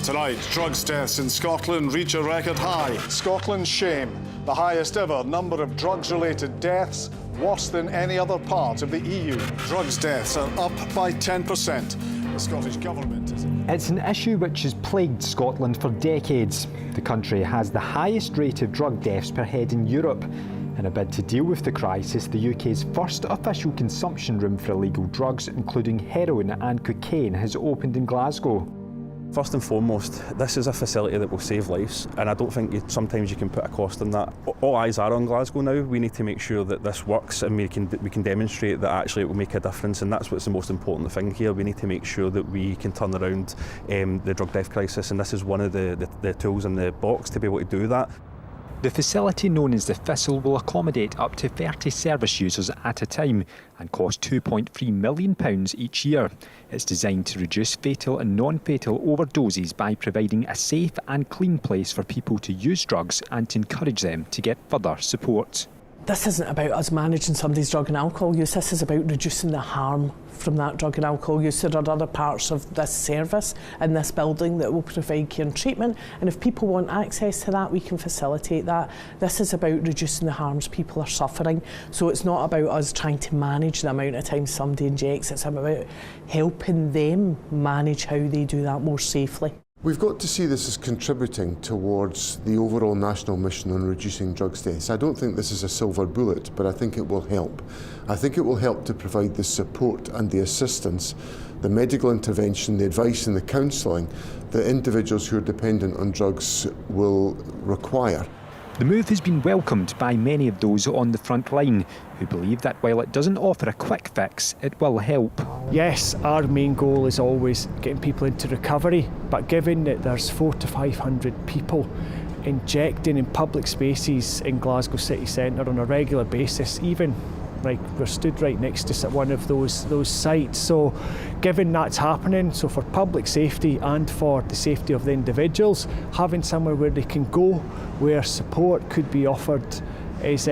Tonight, drugs deaths in Scotland reach a record high. Scotland's shame, the highest ever number of drugs-related deaths, worse than any other part of the EU. Drugs deaths are up by 10%. The Scottish Government is... It's an issue which has plagued Scotland for decades. The country has the highest rate of drug deaths per head in Europe. In a bid to deal with the crisis, the UK's first official consumption room for illegal drugs, including heroin and cocaine, has opened in Glasgow. First and foremost, this is a facility that will save lives, and I don't think sometimes you can put a cost on that. All eyes are on Glasgow now. We need to make sure that this works, and we can demonstrate that actually it will make a difference, and that's what's the most important thing here. We need to make sure that we can turn around the drug death crisis, and this is one of the tools in the box to be able to do that. The facility known as the Thistle will accommodate up to 30 service users at a time and cost £2.3 million each year. It's designed to reduce fatal and non-fatal overdoses by providing a safe and clean place for people to use drugs and to encourage them to get further support. This isn't about us managing somebody's drug and alcohol use, this is about reducing the harm from that drug and alcohol use. There are other parts of this service in this building that will provide care and treatment, and if people want access to that, we can facilitate that. This is about reducing the harms people are suffering, so it's not about us trying to manage the amount of time somebody injects, it's about helping them manage how they do that more safely. We've got to see this as contributing towards the overall national mission on reducing drugs deaths. I don't think this is a silver bullet, but I think it will help. I think it will help to provide the support and the assistance, the medical intervention, the advice and the counselling that individuals who are dependent on drugs will require. The move has been welcomed by many of those on the front line, who believe that while it doesn't offer a quick fix, it will help. Yes, our main goal is always getting people into recovery, but given that there's 400 to 500 people injecting in public spaces in Glasgow city centre on a regular basis, even like we're stood right next to one of those sites. So given that's happening, so for public safety and for the safety of the individuals, having somewhere where they can go, where support could be offered is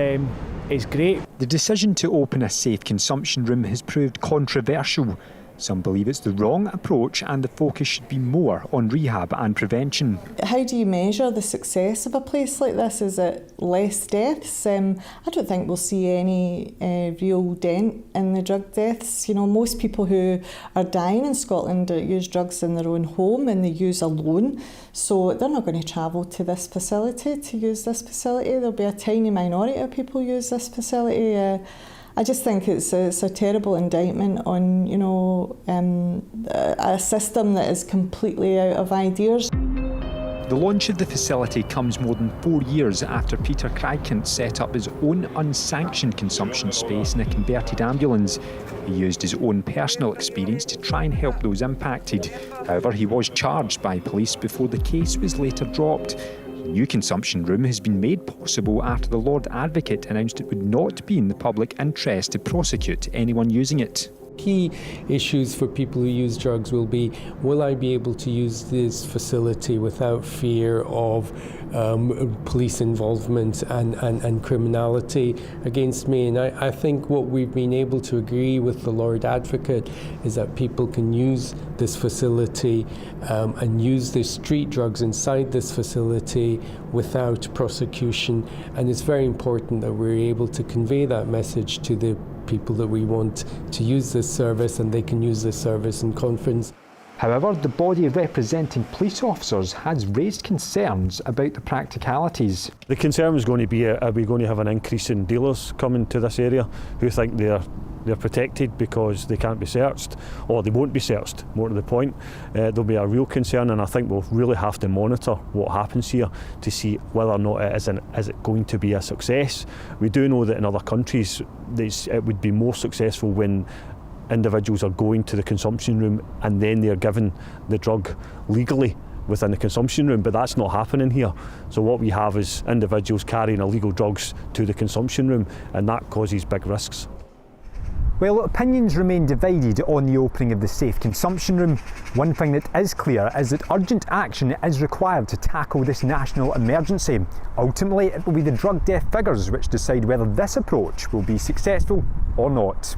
great. The decision to open a safe consumption room has proved controversial. Some believe it's the wrong approach and the focus should be more on rehab and prevention. How do you measure the success of a place like this? Is it less deaths? I don't think we'll see any real dent in the drug deaths. You know, most people who are dying in Scotland use drugs in their own home and they use alone. So they're not going to travel to this facility to use this facility. There'll be a tiny minority of people who use this facility. I just think it's a terrible indictment on, you know, a system that is completely out of ideas. The launch of the facility comes more than 4 years after Peter Crykent set up his own unsanctioned consumption space in a converted ambulance. He used his own personal experience to try and help those impacted. However, he was charged by police before the case was later dropped. The new consumption room has been made possible after the Lord Advocate announced it would not be in the public interest to prosecute anyone using it. Key issues for people who use drugs will be, will I be able to use this facility without fear of police involvement and criminality against me? And I think what we've been able to agree with the Lord Advocate is that people can use this facility and use the street drugs inside this facility without prosecution. And it's very important that we're able to convey that message to the people that we want to use this service, and they can use this service in confidence. However, the body representing police officers has raised concerns about the practicalities. The concern is going to be, are we going to have an increase in dealers coming to this area who think they're protected because they can't be searched, or they won't be searched, more to the point. There'll be a real concern, and I think we'll really have to monitor what happens here to see whether or not is it going to be a success. We do know that in other countries it would be more successful when individuals are going to the consumption room and then they're given the drug legally within the consumption room, but that's not happening here. So what we have is individuals carrying illegal drugs to the consumption room, and that causes big risks. Well, opinions remain divided on the opening of the safe consumption room. One thing that is clear is that urgent action is required to tackle this national emergency. Ultimately, it will be the drug death figures which decide whether this approach will be successful or not.